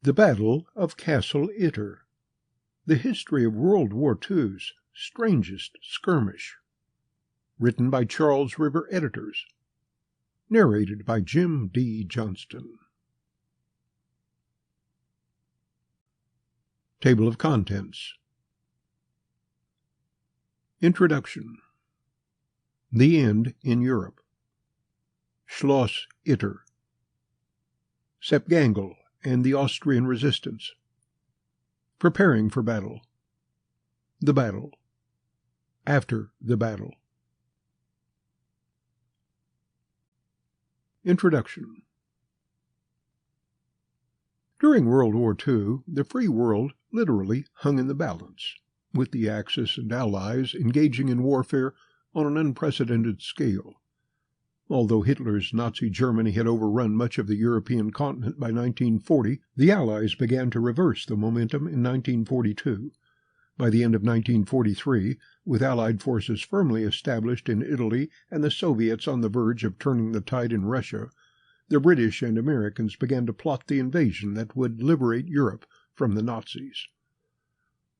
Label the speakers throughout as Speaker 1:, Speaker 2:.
Speaker 1: The Battle of Castle Itter. The History of World War II's Strangest Skirmish. Written by Charles River Editors. Narrated by Jim D. Johnston. Table of Contents. Introduction. The End in Europe. Schloss Itter. Sepp Gangl and the Austrian Resistance. Preparing for Battle. The Battle. After the Battle. Introduction. During World War II, the free world literally hung in the balance, with the Axis and Allies engaging in warfare on an unprecedented scale. Although Hitler's Nazi Germany had overrun much of the European continent by 1940, the Allies began to reverse the momentum in 1942. By the end of 1943, with Allied forces firmly established in Italy and the Soviets on the verge of turning the tide in Russia, the British and Americans began to plot the invasion that would liberate Europe from the Nazis.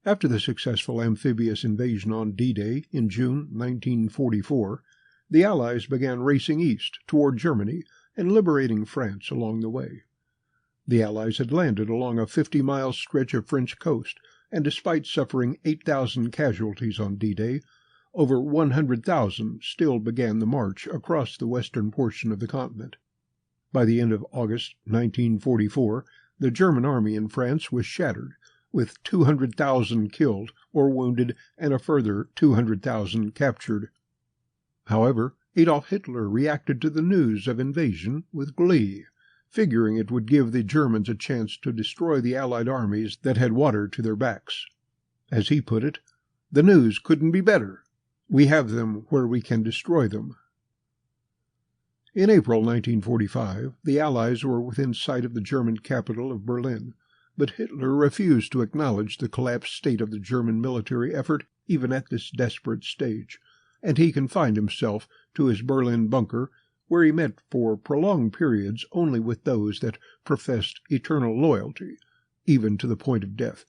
Speaker 1: After the successful amphibious invasion on D-Day in June 1944, the Allies began racing east toward Germany and liberating France along the way. The Allies had landed along a 50-mile stretch of French coast, and despite suffering 8,000 casualties on D-Day, over 100,000 still began the march across the western portion of the continent. By the end of August 1944, the German army in France was shattered, with 200,000 killed or wounded and a further 200,000 captured. However, Adolf Hitler reacted to the news of invasion with glee, figuring it would give the Germans a chance to destroy the Allied armies that had water to their backs. As he put it, "The news couldn't be better. We have them where we can destroy them." In April 1945, the Allies were within sight of the German capital of Berlin, but Hitler refused to acknowledge the collapsed state of the German military effort even at this desperate stage, and he confined himself to his Berlin bunker, where he met for prolonged periods only with those that professed eternal loyalty, even to the point of death.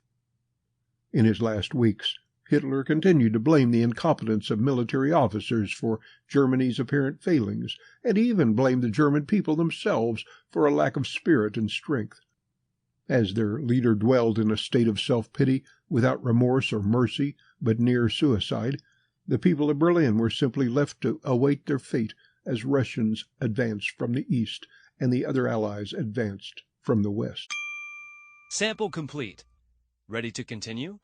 Speaker 1: In his last weeks, Hitler continued to blame the incompetence of military officers for Germany's apparent failings, and he even blamed the German people themselves for a lack of spirit and strength. As their leader dwelled in a state of self-pity, without remorse or mercy, but near suicide, the people of Berlin were simply left to await their fate as Russians advanced from the east and the other Allies advanced from the west.
Speaker 2: Sample complete. Ready to continue?